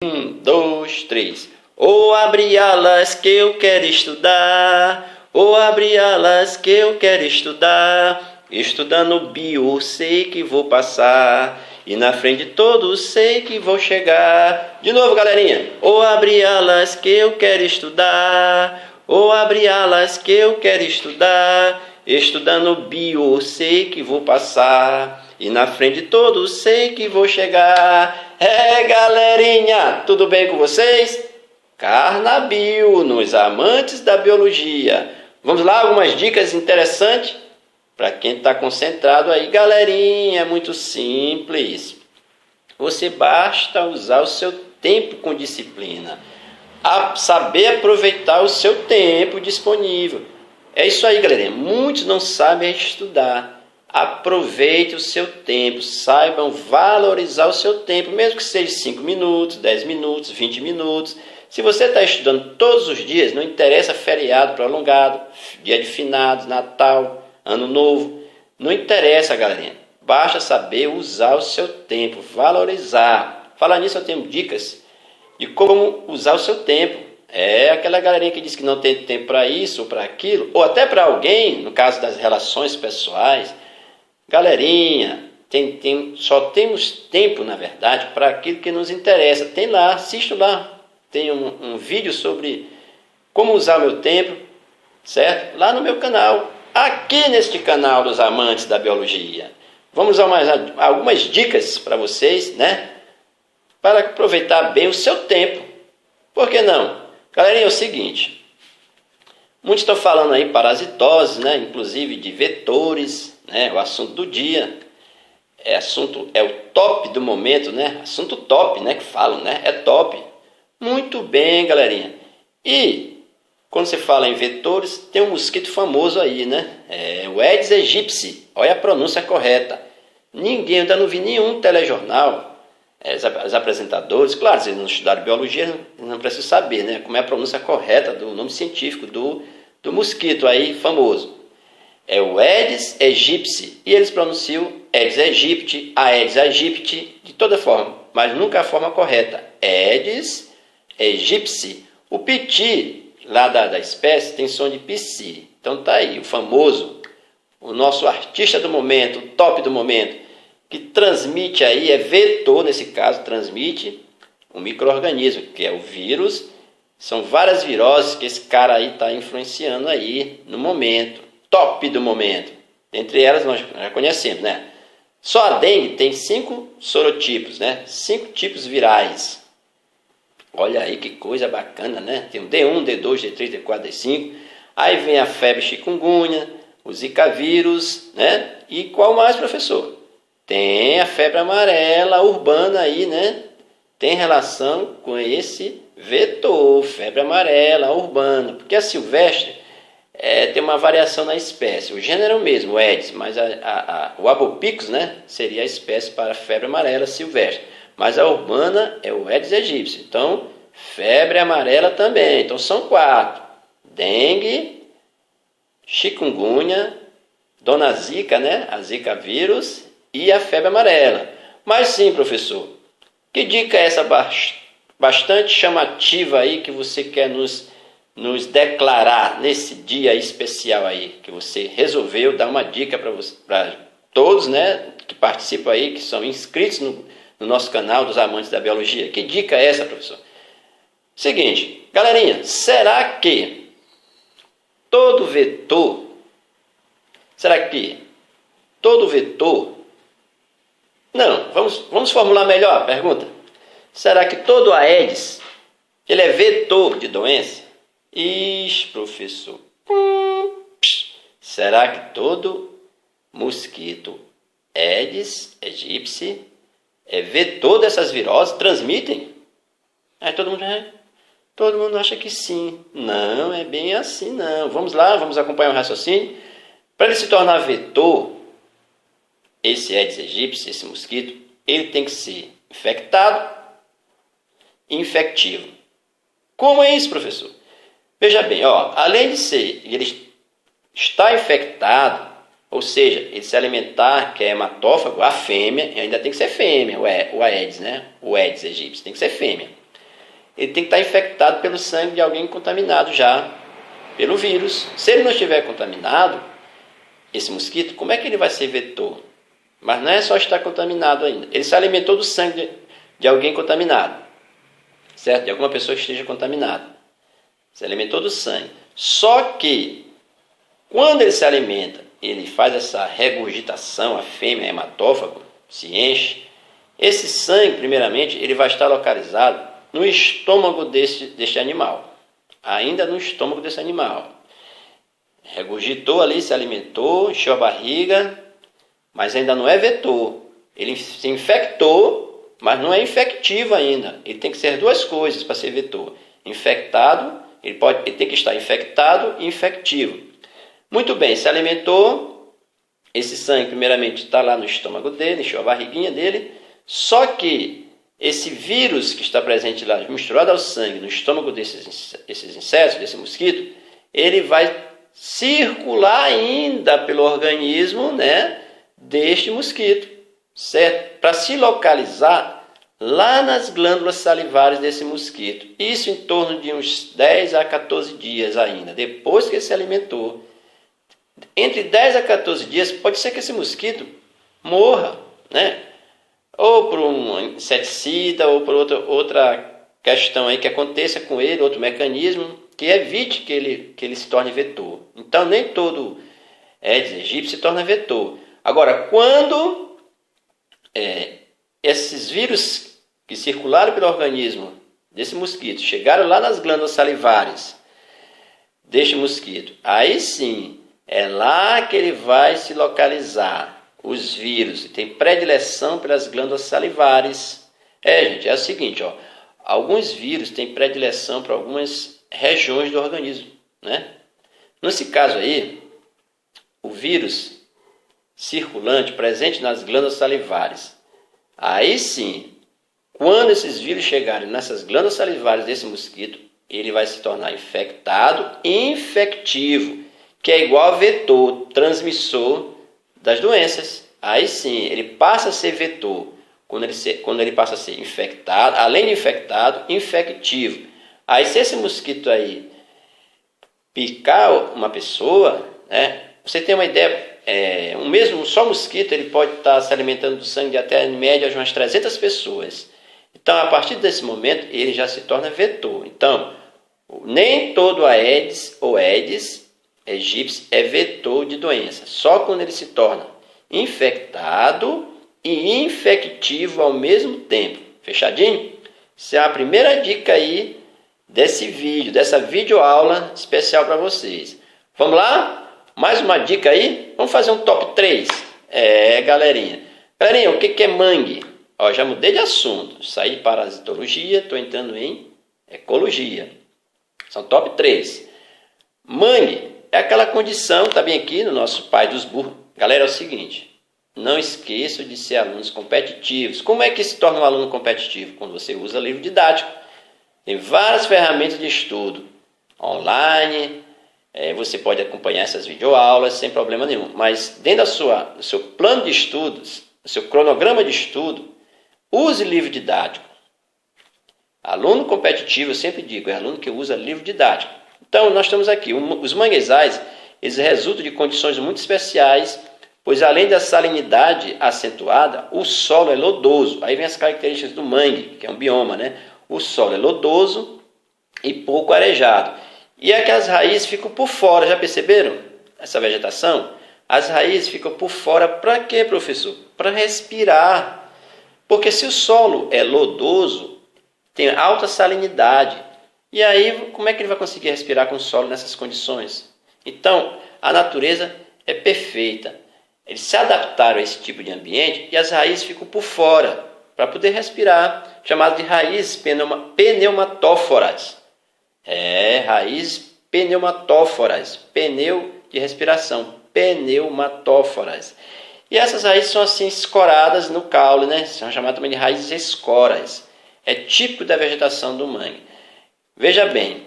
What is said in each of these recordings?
Dois, três. Ou abre alas que eu quero estudar, ou abre alas que eu quero estudar. Estudando bio, sei que vou passar, e na frente de todos sei que vou chegar. De novo, galerinha. Ou abre alas que eu quero estudar, ou abre alas que eu quero estudar. Estudando bio, sei que vou passar, e na frente de todos sei que vou chegar. Galerinha, tudo bem com vocês? Carnabio, nos amantes da biologia. Vamos lá, algumas dicas interessantes para quem está concentrado aí. Galerinha, é muito simples. Você basta usar o seu tempo com disciplina. Saber aproveitar o seu tempo disponível. É isso aí, galerinha. Muitos não sabem estudar. Aproveite o seu tempo, saibam valorizar o seu tempo, mesmo que seja 5 minutos, 10 minutos, 20 minutos. Se você está estudando todos os dias, não interessa feriado prolongado, dia de finados, Natal, Ano Novo, não interessa, galerinha. Basta saber usar o seu tempo, valorizar. Falar nisso, eu tenho dicas de como usar o seu tempo. Aquela galerinha que diz que não tem tempo para isso ou para aquilo, ou até para alguém, no caso das relações pessoais. Galerinha, só temos tempo, na verdade, para aquilo que nos interessa. Tem lá, assisto lá. Tem um vídeo sobre como usar o meu tempo, certo? Lá no meu canal, aqui neste canal dos amantes da biologia. Vamos dar algumas dicas para vocês, né? Para aproveitar bem o seu tempo. Por que não? Galerinha, é o seguinte. Muitos estão falando aí parasitose, né? Inclusive de vetores, né? O assunto do dia. É o top do momento, né? Assunto top, né? Que falam, né? É top. Muito bem, galerinha. E quando você fala em vetores, tem um mosquito famoso aí, né? O Aedes aegypti. Olha a pronúncia correta. Ainda não vi nenhum telejornal, os apresentadores, claro, se eles não estudaram biologia, não precisam saber, né? Como é a pronúncia correta do nome científico do mosquito aí famoso. É o Aedes aegypti. E eles pronunciam Aedes aegypti, Aedes aegypti, de toda forma, mas nunca a forma correta. Aedes aegypti. O piti, lá da espécie, tem som de psi. Então tá aí, o famoso, o nosso artista do momento, o top do momento, que transmite aí, vetor nesse caso, transmite um micro-organismo, que é o vírus. São várias viroses que esse cara aí está influenciando aí no momento, top do momento. Entre elas nós já conhecemos, né? Só a dengue tem 5 sorotipos, né? 5 tipos virais. Olha aí que coisa bacana, né? Tem o D1, D2, D3, D4, D5. Aí vem a febre chikungunya, o zika vírus, né? E qual mais, professor? Tem a febre amarela urbana aí, né? Tem relação com esse vetor, febre amarela urbana. Porque a silvestre tem uma variação na espécie. O gênero mesmo, o Aedes, mas o Abopicus, né? Seria a espécie para a febre amarela silvestre. Mas a urbana é o Aedes aegypti. Então, febre amarela também. Então, são 4. Dengue, chikungunya, dona zika, né? A zika vírus e a febre amarela. Mas sim, professor, que dica é essa bastante chamativa aí que você quer nos declarar nesse dia especial aí, que você resolveu dar uma dica para todos, né, que participam aí, que são inscritos no nosso canal dos amantes da biologia. Que dica é essa, professor? Seguinte, galerinha, será que todo vetor não, vamos formular melhor a pergunta. Será que todo Aedes, ele é vetor de doença? Professor. Será que todo mosquito Aedes aegypti é vetor dessas viroses? Transmitem? Aí todo mundo acha que sim. Não, é bem assim não. Vamos lá, vamos acompanhar o raciocínio. Para ele se tornar vetor, esse Aedes aegypti, esse mosquito, ele tem que ser infectado e infectivo. Como é isso, professor? Veja bem, além de ser, ele está infectado, ou seja, ele se alimentar, que é hematófago, a fêmea, ainda tem que ser fêmea, o Aedes, né? O Aedes aegypti tem que ser fêmea. ele tem que estar infectado pelo sangue de alguém contaminado já pelo vírus. Se ele não estiver contaminado, esse mosquito, como é que ele vai ser vetor? Mas não é só estar contaminado ainda. Ele se alimentou do sangue de alguém contaminado, certo? De alguma pessoa que esteja contaminada. Se alimentou do sangue. Só que, quando ele se alimenta, ele faz essa regurgitação, a fêmea hematófago se enche. Esse sangue, primeiramente, ele vai estar localizado no estômago deste animal. Ainda no estômago desse animal. Regurgitou ali, se alimentou, encheu a barriga, mas ainda não é vetor. Ele se infectou, mas não é infectivo ainda. Ele tem que ser duas coisas para ser vetor. Infectado, ele tem que estar infectado e infectivo. Muito bem, se alimentou, esse sangue primeiramente está lá no estômago dele, encheu a barriguinha dele, só que esse vírus que está presente lá, misturado ao sangue, no estômago desses insetos, desse mosquito, ele vai circular ainda pelo organismo, né, deste mosquito, certo? Para se localizar lá nas glândulas salivares desse mosquito. Isso em torno de uns 10 a 14 dias ainda, depois que ele se alimentou. Entre 10 a 14 dias, pode ser que esse mosquito morra, né? Ou por um inseticida, ou por outra questão aí que aconteça com ele, outro mecanismo, que evite que ele se torne vetor. Então, nem todo Aedes aegypti se torna vetor. Agora, quando esses vírus que circularam pelo organismo desse mosquito chegaram lá nas glândulas salivares deste mosquito, aí sim, é lá que ele vai se localizar. Os vírus têm predileção pelas glândulas salivares. Gente, é o seguinte, ó, alguns vírus têm predileção para algumas regiões do organismo, né? Nesse caso aí, o vírus circulante presente nas glândulas salivares, aí sim, quando esses vírus chegarem nessas glândulas salivares desse mosquito, ele vai se tornar infectado e infectivo, que é igual a vetor, transmissor das doenças. Aí sim, ele passa a ser vetor, quando ele passa a ser infectado, além de infectado, infectivo. Aí se esse mosquito aí picar uma pessoa, né, você tem uma ideia, um só mosquito ele pode estar se alimentando do sangue de até em média de umas 300 pessoas. Então, a partir desse momento, ele já se torna vetor. Então, nem todo Aedes ou Aedes aegypti é vetor de doença. Só quando ele se torna infectado e infectivo ao mesmo tempo. Fechadinho? Essa é a primeira dica aí desse vídeo, dessa videoaula especial para vocês. Vamos lá? Mais uma dica aí? Vamos fazer um top 3? Galerinha. Galerinha, o que é mangue? Ó, já mudei de assunto. Saí de parasitologia, estou entrando em ecologia. São top 3. Mangue é aquela condição, está bem aqui no nosso Pai dos Burros. Galera, é o seguinte, não esqueçam de ser alunos competitivos. Como é que se torna um aluno competitivo? Quando você usa livro didático. Tem várias ferramentas de estudo online, você pode acompanhar essas videoaulas sem problema nenhum. Mas dentro do seu plano de estudos, do seu cronograma de estudo, use livro didático. Aluno competitivo, eu sempre digo, é aluno que usa livro didático. Então, nós estamos aqui. Os manguezais, eles resultam de condições muito especiais, pois além da salinidade acentuada, o solo é lodoso. Aí vem as características do mangue, que é um bioma, né? O solo é lodoso e pouco arejado. E é que as raízes ficam por fora, já perceberam essa vegetação? As raízes ficam por fora para quê, professor? Para respirar. Porque se o solo é lodoso, tem alta salinidade. E aí, como é que ele vai conseguir respirar com o solo nessas condições? Então, a natureza é perfeita. Eles se adaptaram a esse tipo de ambiente e as raízes ficam por fora para poder respirar, chamado de raízes pneumatóforas. Raízes pneumatóforas, pneu de respiração, pneumatóforas. E essas raízes são assim escoradas no caule, né? São chamadas também de raízes escoras. É típico da vegetação do mangue. Veja bem,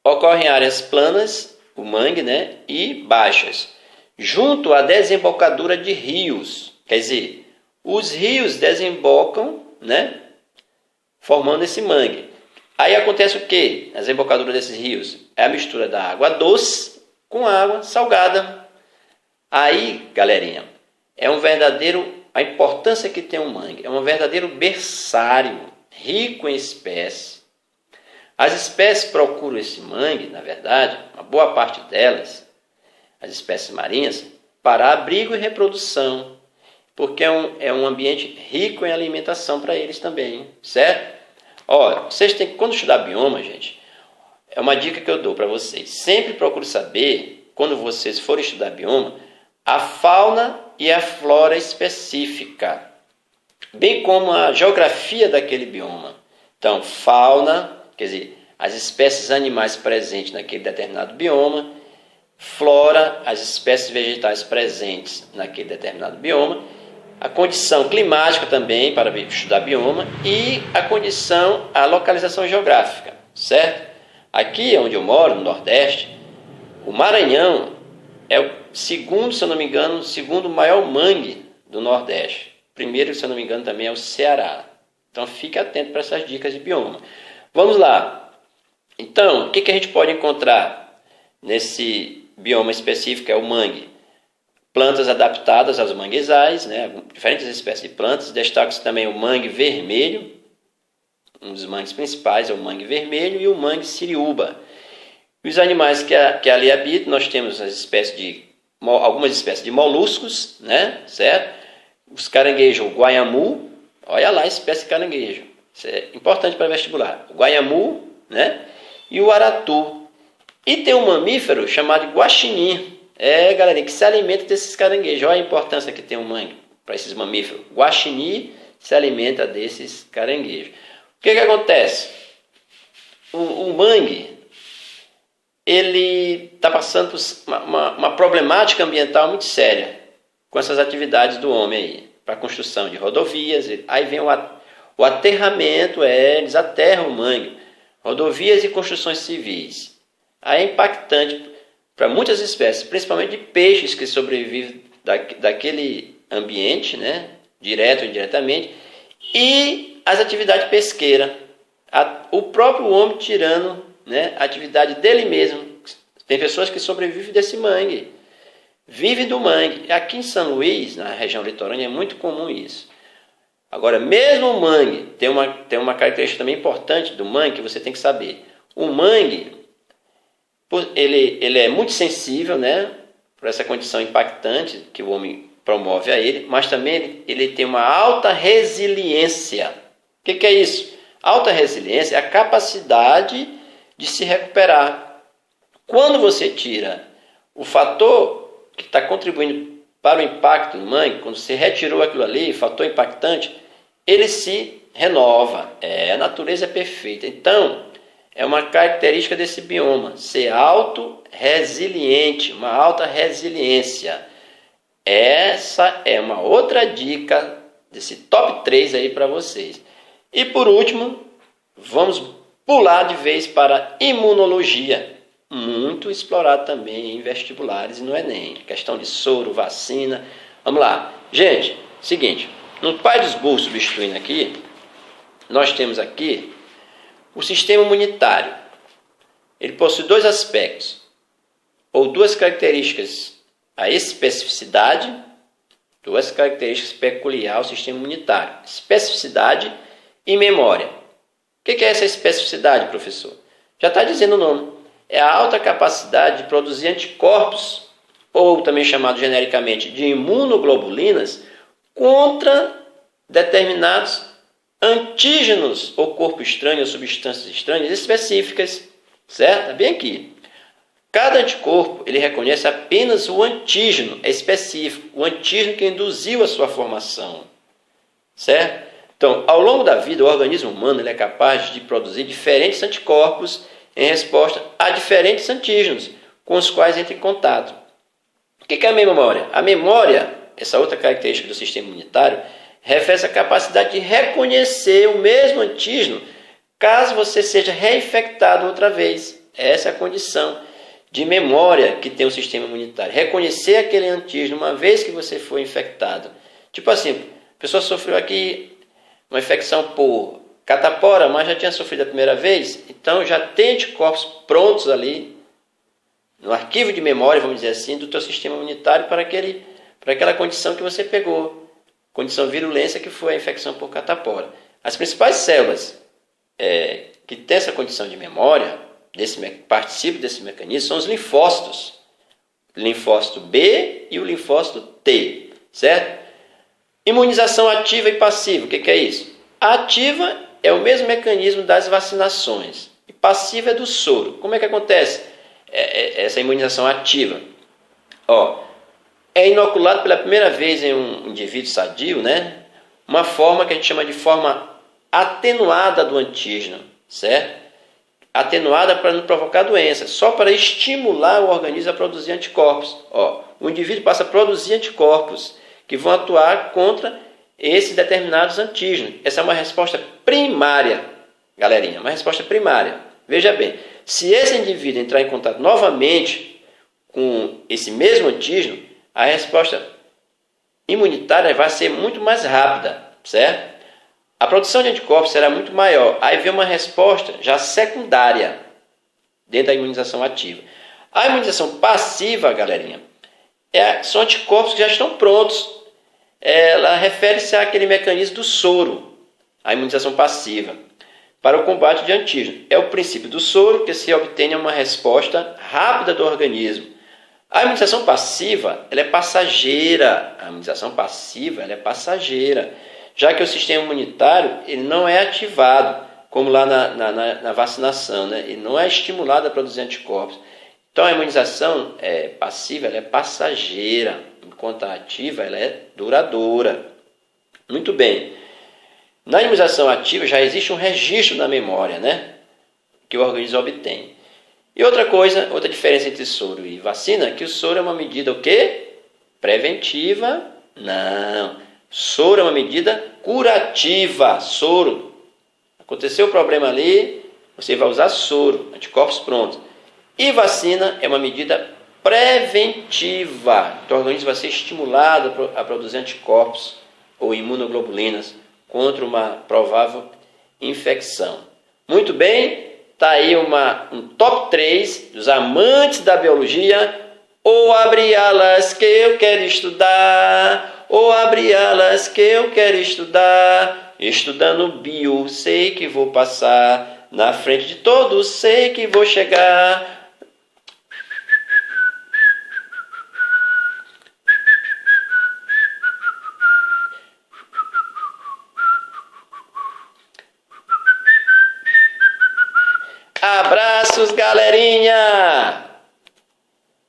ocorre em áreas planas, o mangue, né? E baixas, junto à desembocadura de rios. Quer dizer, os rios desembocam, né? Formando esse mangue. Aí acontece o quê? Nas embocaduras desses rios é a mistura da água doce com água salgada. Aí, galerinha, é um verdadeiro, a importância que tem o mangue, é um verdadeiro berçário, rico em espécies. As espécies procuram esse mangue, na verdade, uma boa parte delas, as espécies marinhas, para abrigo e reprodução, porque é um ambiente rico em alimentação para eles também, certo? Olha, vocês têm que, quando estudar bioma, gente, é uma dica que eu dou para vocês. Sempre procure saber, quando vocês forem estudar bioma, a fauna e a flora específica, bem como a geografia daquele bioma. Então, fauna, quer dizer, as espécies animais presentes naquele determinado bioma, flora, as espécies vegetais presentes naquele determinado bioma, a condição climática também para estudar bioma e a condição, a localização geográfica, certo? Aqui onde eu moro, no Nordeste, o Maranhão é o segundo, se eu não me engano, o segundo maior mangue do Nordeste. Primeiro, se eu não me engano, também é o Ceará. Então fique atento para essas dicas de bioma. Vamos lá. Então, o que a gente pode encontrar nesse bioma específico é o mangue? Plantas adaptadas aos manguezais, né? Diferentes espécies de plantas. Destaca-se também o mangue vermelho. Um dos mangues principais é o mangue vermelho e o mangue siriúba. Os animais que ali habitam, nós temos algumas espécies de moluscos, né? Certo? Os caranguejos, o guaiamu, olha lá a espécie de caranguejo. Isso é importante para vestibular. O guaiamu, né? E o aratu. E tem um mamífero chamado guaxinim. Galerinha, que se alimenta desses caranguejos. Olha a importância que tem o mangue para esses mamíferos. O guaxinim se alimenta desses caranguejos. O que acontece? O mangue, ele está passando por uma problemática ambiental muito séria com essas atividades do homem aí, para a construção de rodovias. Aí vem o aterramento, eles aterram o mangue, rodovias e construções civis. Aí é impactante para muitas espécies, principalmente de peixes que sobrevivem daquele ambiente, né, direto ou indiretamente, e as atividades pesqueiras. O próprio homem tirando, né, a atividade dele mesmo. Tem pessoas que sobrevivem desse mangue, vivem do mangue. Aqui em São Luís, na região litorânea, é muito comum isso. Agora, mesmo o mangue, tem uma característica também importante do mangue que você tem que saber. O mangue, ele é muito sensível, né, por essa condição impactante que o homem promove a ele, mas também ele tem uma alta resiliência. O que é isso? Alta resiliência é a capacidade de se recuperar. Quando você tira o fator que está contribuindo para o impacto do mangue, quando você retirou aquilo ali, fator impactante, ele se renova. A natureza é perfeita. Então, é uma característica desse bioma, ser auto-resiliente, uma alta resiliência. Essa é uma outra dica desse top 3 aí para vocês. E por último, vamos pular de vez para imunologia. Muito explorado também em vestibulares e no Enem. Questão de soro, vacina. Vamos lá. Gente, seguinte, no Pai dos Burros substituindo aqui, nós temos aqui o sistema imunitário. Ele possui dois aspectos, ou duas características. A especificidade, duas características peculiares ao sistema imunitário. Especificidade e memória. O que é essa especificidade, professor? Já está dizendo o nome. É a alta capacidade de produzir anticorpos, ou também chamado genericamente de imunoglobulinas, contra determinados antígenos ou corpo estranho ou substâncias estranhas específicas, certo? Bem aqui. Cada anticorpo ele reconhece apenas o antígeno específico, o antígeno que induziu a sua formação, certo? Então, ao longo da vida, o organismo humano ele é capaz de produzir diferentes anticorpos em resposta a diferentes antígenos com os quais entra em contato. O que é a memória? A memória, essa outra característica do sistema imunitário, refere à capacidade de reconhecer o mesmo antígeno caso você seja reinfectado outra vez. Essa é a condição de memória que tem o sistema imunitário. Reconhecer aquele antígeno uma vez que você foi infectado. Tipo assim, a pessoa sofreu aqui uma infecção por catapora, mas já tinha sofrido a primeira vez, então já tem anticorpos prontos ali, no arquivo de memória, vamos dizer assim, do teu sistema imunitário para aquela condição que você pegou, condição virulência que foi a infecção por catapora. As principais células que têm essa condição de memória, participam desse mecanismo, são os linfócitos. Linfócito B e o linfócito T, certo? Imunização ativa e passiva, o que é isso? A ativa é o mesmo mecanismo das vacinações e passiva é do soro. Como é que acontece essa imunização ativa? É inoculado pela primeira vez em um indivíduo sadio, né? Uma forma que a gente chama de forma atenuada do antígeno, certo? Atenuada para não provocar doença, só para estimular o organismo a produzir anticorpos. O indivíduo passa a produzir anticorpos que vão atuar contra esses determinados antígenos. Essa é uma resposta primária, galerinha, uma resposta primária. Veja bem, se esse indivíduo entrar em contato novamente com esse mesmo antígeno, a resposta imunitária vai ser muito mais rápida, certo? A produção de anticorpos será muito maior. Aí vem uma resposta já secundária dentro da imunização ativa. A imunização passiva, galerinha, são anticorpos que já estão prontos. Ela refere-se àquele mecanismo do soro, a imunização passiva, para o combate de antígeno. É o princípio do soro que se obtém uma resposta rápida do organismo. A imunização passiva, ela é passageira. A imunização passiva, ela é passageira, já que o sistema imunitário ele não é ativado, como lá na vacinação, né? Ele não é estimulado a produzir anticorpos. Então, a imunização passiva ela é passageira, enquanto a ativa ela é duradoura. Muito bem. Na imunização ativa já existe um registro na memória, né? Que o organismo obtém. E outra coisa, outra diferença entre soro e vacina, é que o soro é uma medida o quê? Preventiva? Não. Soro é uma medida curativa. Soro. Aconteceu o problema ali, você vai usar soro, anticorpos prontos. E vacina é uma medida preventiva. Então o organismo vai ser estimulado a produzir anticorpos ou imunoglobulinas contra uma provável infecção. Muito bem, está aí um top 3 dos amantes da biologia. Ou abre alas que eu quero estudar, ou abre alas que eu quero estudar. Estudando bio, sei que vou passar, na frente de todos sei que vou chegar. Abraços, galerinha!